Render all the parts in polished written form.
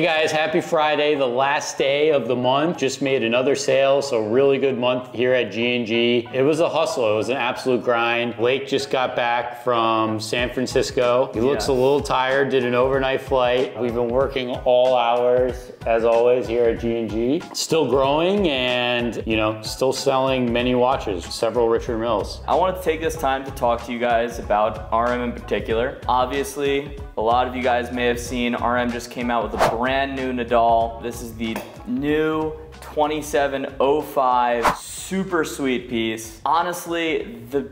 Hey guys, happy Friday, the last day of the month. Just made another sale, so really good month here at G&G. It was a hustle, it was an absolute grind. Blake just got back from San Francisco. He looks a little tired, did an overnight flight. We've been working all hours, as always, here at G&G. Still growing and, you know, still selling many watches, several Richard Milles. I wanted to take this time to talk to you guys about RM in particular. Obviously, a lot of you guys may have seen RM just came out with a brand new Nadal. This is the new 2705 super sweet piece. Honestly, the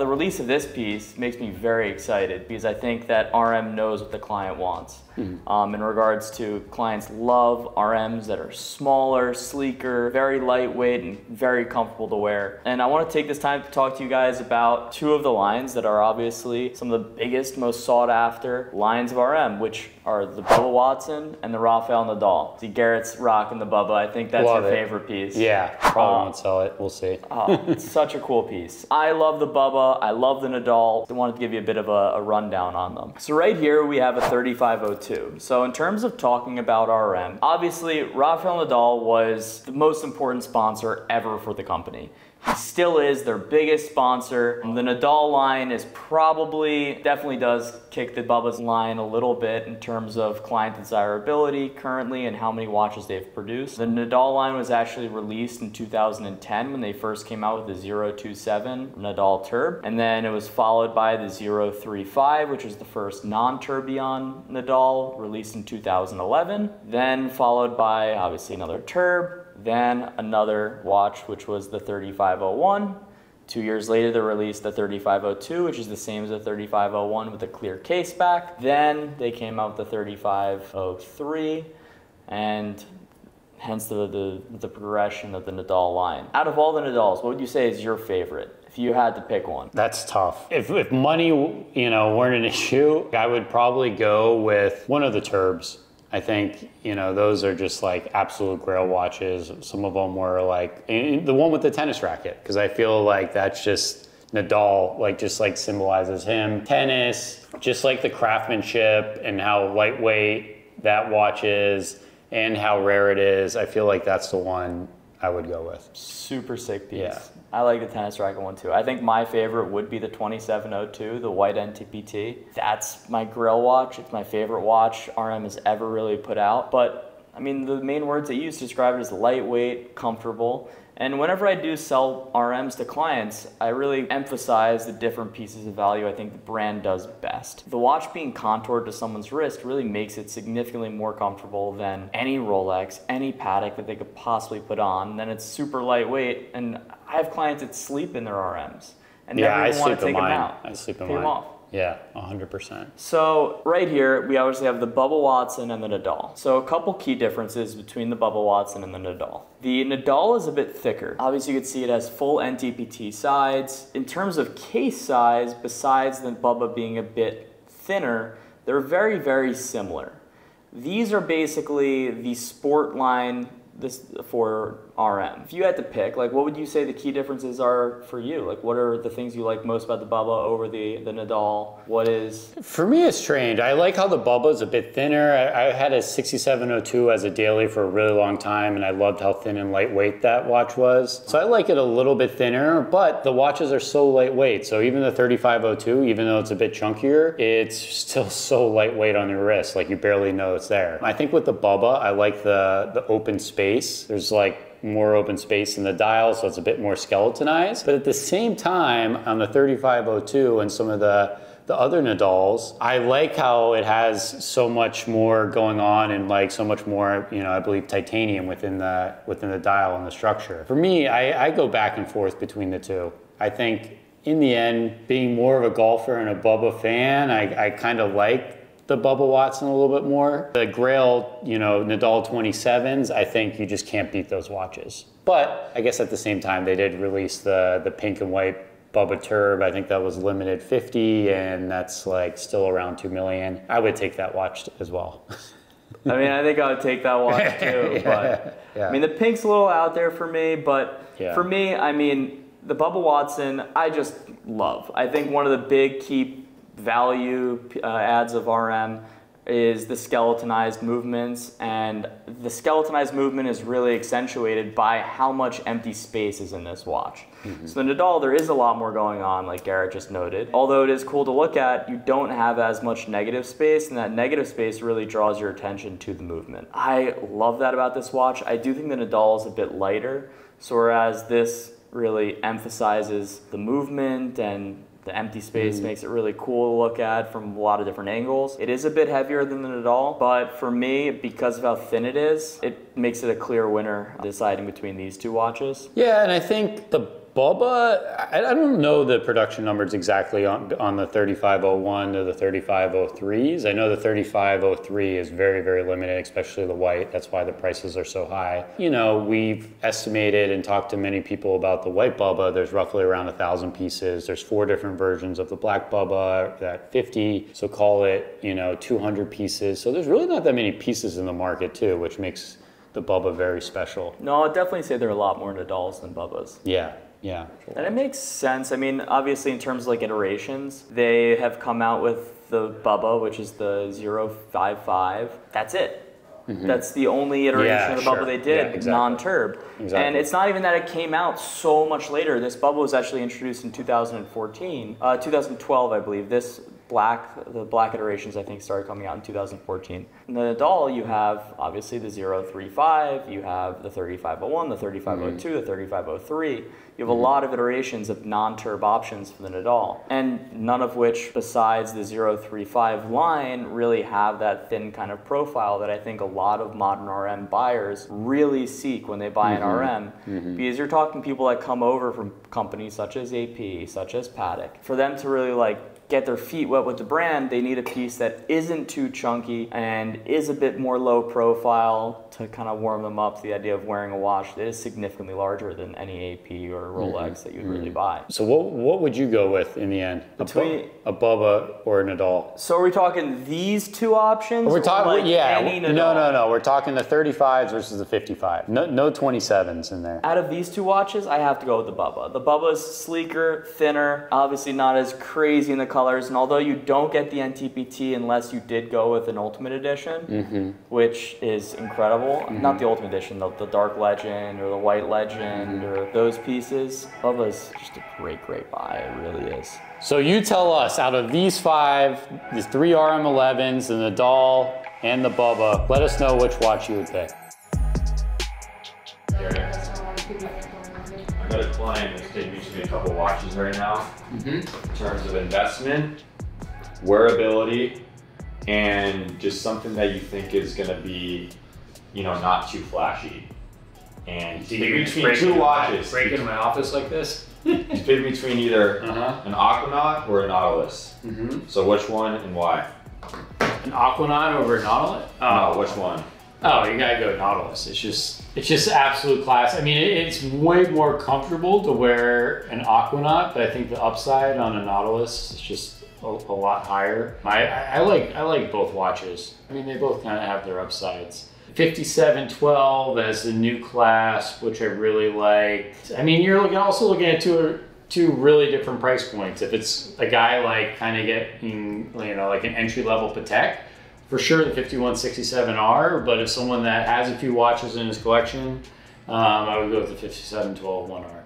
release of this piece makes me very excited because I think that RM knows what the client wants. In regards to clients love RMs that are smaller, sleeker, very lightweight, and very comfortable to wear. And I want to take this time to talk to you guys about two of the lines that are obviously some of the biggest, most sought after lines of RM, which are the Bubba Watson and the Rafael Nadal. See, Garrett's rocking the Bubba. I think that's your favorite piece. Yeah, probably won't sell it. We'll see. It's such a cool piece. I love the Bubba. I love the Nadal. I wanted to give you a bit of a rundown on them. So right here we have a 3502. So in terms of talking about RM, obviously Rafael Nadal was the most important sponsor ever for the company. He still is their biggest sponsor. The Nadal line is definitely does kick the Bubba's line a little bit in terms of client desirability currently and how many watches they've produced. The Nadal line was actually released in 2010 when they first came out with the 027 Nadal Turb. And then it was followed by the 035, which was the first non-Tourbillon Nadal, released in 2011. Then followed by obviously another Turb. Then another watch, which was the 3501. 2 years later, they released the 3502, which is the same as the 3501 with a clear case back. Then they came out with the 3503, and hence the progression of the Nadal line. Out of all the Nadals, what would you say is your favorite, if you had to pick one? That's tough. If money, you know, weren't an issue, I would probably go with one of the Turbs. I think, you know, those are just like absolute grail watches. Some of them were like, the one with the tennis racket, because I feel like that's just Nadal, like just like symbolizes him. Tennis, just like the craftsmanship and how lightweight that watch is and how rare it is. I feel like that's the one I would go with. Super sick piece. Yeah. I like the tennis racket one too. I think my favorite would be the 2702, the white NTPT. That's my grill watch. It's my favorite watch RM has ever really put out. But I mean, the main words they use to describe it is lightweight, comfortable. And whenever I do sell RMs to clients, I really emphasize the different pieces of value I think the brand does best. The watch being contoured to someone's wrist really makes it significantly more comfortable than any Rolex, any Patek that they could possibly put on. And then it's super lightweight, and I have clients that sleep in their RMs and never even want to take them out. I sleep in mine. Take them off. Yeah, 100%. So right here, we obviously have the Bubba Watson and the Nadal. So a couple key differences between the Bubba Watson and the Nadal. The Nadal is a bit thicker. Obviously you can see it has full NTPT sides. In terms of case size, besides the Bubba being a bit thinner, they're very, very similar. These are basically the sport line for RM. If you had to pick, like, what would you say the key differences are for you? Like, what are the things you like most about the Bubba over the Nadal? What is? For me, it's strange. I like how the Bubba is a bit thinner. I had a 6702 as a daily for a really long time, and I loved how thin and lightweight that watch was. So I like it a little bit thinner, but the watches are so lightweight. So even the 3502, even though it's a bit chunkier, it's still so lightweight on your wrist. Like, you barely know it's there. I think with the Bubba, I like the open space. There's like more open space in the dial, so it's a bit more skeletonized. But at the same time, on the 3502 and some of the other Nadals, I like how it has so much more going on and like so much more, you know, I believe titanium within the dial and the structure. For me, I go back and forth between the two. I think in the end, being more of a golfer and a Bubba fan, I kind of like the Bubba Watson a little bit more. The Grail, you know, Nadal 27s, I think you just can't beat those watches. But I guess at the same time, they did release the pink and white Bubba Turb. I think that was limited 50, and that's like still around 2 million. I would take that watch as well. I mean, I think I would take that watch too, but I mean, the pink's a little out there for me, but for me, I mean, the Bubba Watson, I just love. I think one of the big key value adds of RM is the skeletonized movements, and the skeletonized movement is really accentuated by how much empty space is in this watch. So the Nadal, there is a lot more going on, like Garrett just noted. Although it is cool to look at, you don't have as much negative space, and that negative space really draws your attention to the movement. I love that about this watch. I do think the Nadal is a bit lighter, so whereas this really emphasizes the movement and the empty space makes it really cool to look at from a lot of different angles. It is a bit heavier than the Nadal, but for me, because of how thin it is, it makes it a clear winner deciding between these two watches. Yeah, and I think the Bubba, I don't know the production numbers exactly on the 3501 to the 3503s. I know the 3503 is very, very limited, especially the white. That's why the prices are so high. You know, we've estimated and talked to many people about the white Bubba. There's roughly around 1,000 pieces. There's 4 different versions of the black Bubba at 50. So call it, you know, 200 pieces. So there's really not that many pieces in the market too, which makes the Bubba very special. No, I'd definitely say there are a lot more Nadals than Bubbas. Yeah. Yeah. And it makes sense. I mean, obviously in terms of like iterations, they have come out with the Bubba, which is the 055. That's it. That's the only iteration of the Bubba they did, non-turb. And it's not even that it came out so much later. This Bubba was actually introduced in 2014, 2012, I believe. The black iterations, I think, started coming out in 2014. In the Nadal, you have obviously the 035, you have the 3501, the 3502, the 3503. You have a lot of iterations of non-turb options for the Nadal, and none of which, besides the 035 line, really have that thin kind of profile that I think a lot of modern RM buyers really seek when they buy an RM, because you're talking people that come over from companies such as AP, such as Paddock. For them to really like get their feet wet with the brand, they need a piece that isn't too chunky and is a bit more low profile to kind of warm them up to the idea of wearing a watch that is significantly larger than any AP or Rolex that you'd really buy. So what would you go with in the end? Between a Bubba or a Nadal? So are we talking these two options? We're talking, like any Nadal? No. We're talking the 35s versus the 55. No 27s in there. Out of these two watches, I have to go with the Bubba. The Bubba's sleeker, thinner, obviously not as crazy in the colors, and although you don't get the NTPT unless you did go with an Ultimate Edition, which is incredible. Not the Ultimate Edition, the Dark Legend or the White Legend or those pieces. Bubba's just a great, great buy. It really is. So you tell us, out of these 5, the 3 RM11s, the Nadal, and the Bubba, let us know which watch you would pick. I've got a client that's taking me to a couple watches right now. In terms of investment, wearability, and just something that you think is going to be, you know, not too flashy. And between 2 watches. Break into my office like this? He's picking between either an Aquanaut or a Nautilus. So which one and why? An Aquanaut over a Nautilus? No, which one? Oh, you gotta go Nautilus. It's just absolute class. I mean, it's way more comfortable to wear an Aquanaut, but I think the upside on a Nautilus is just a lot higher. I like both watches. I mean, they both kind of have their upsides. 5712 as the new clasp, which I really liked. I mean, you're also looking at two really different price points. If it's a guy like kind of getting, you know, like an entry-level Patek, for sure the 5167R, but if someone that has a few watches in his collection, I would go with the 5712 1R.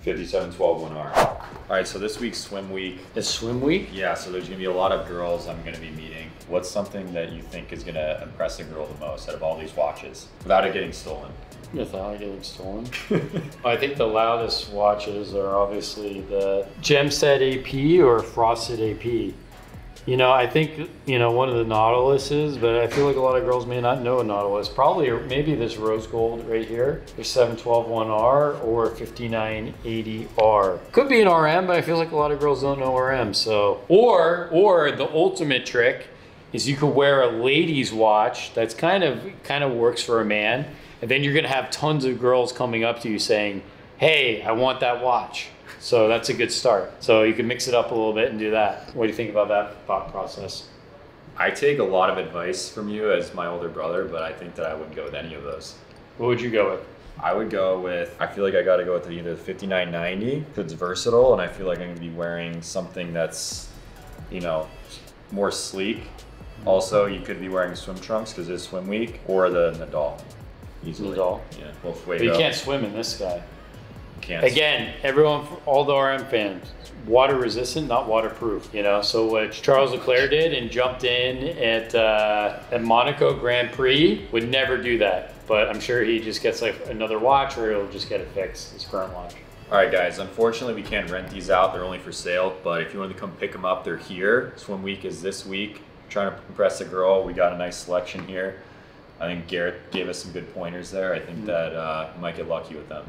5712 1R. All right, so this week's swim week. It's swim week? Yeah, so there's gonna be a lot of girls I'm gonna be meeting. What's something that you think is gonna impress a girl the most out of all these watches without it getting stolen? Without getting stolen? I think the loudest watches are obviously the Gemset AP or Frosted AP. You know, I think, you know, one of the Nautiluses, but I feel like a lot of girls may not know a Nautilus. Probably, or maybe this rose gold right here, the 712 1R or 5980R. Could be an RM, but I feel like a lot of girls don't know RM. So, or the ultimate trick is you could wear a ladies watch that's kind of works for a man, and then you're gonna have tons of girls coming up to you saying, "Hey, I want that watch." So that's a good start. So you can mix it up a little bit and do that. What do you think about that thought process? I take a lot of advice from you as my older brother, but I think that I wouldn't go with any of those. What would you go with? I would go with, I feel like I gotta go with either the 5990, because it's versatile, and I feel like I'm gonna be wearing something that's, you know, more sleek. Also, you could be wearing swim trunks because it's swim week, or the Nadal. Easily. Nadal. Yeah, both But you can't swim in this guy. Can't. Again, everyone, all the RM fans, water resistant, not waterproof. You know, so what Charles Leclerc did and jumped in at Monaco Grand Prix would never do that. But I'm sure he just gets like another watch, or he'll just get it fixed, his current watch. All right, guys, unfortunately we can't rent these out. They're only for sale, but if you want to come pick them up, they're here. Swim week is this week. Trying to impress a girl. We got a nice selection here. I think Garrett gave us some good pointers there. I think that you might get lucky with them.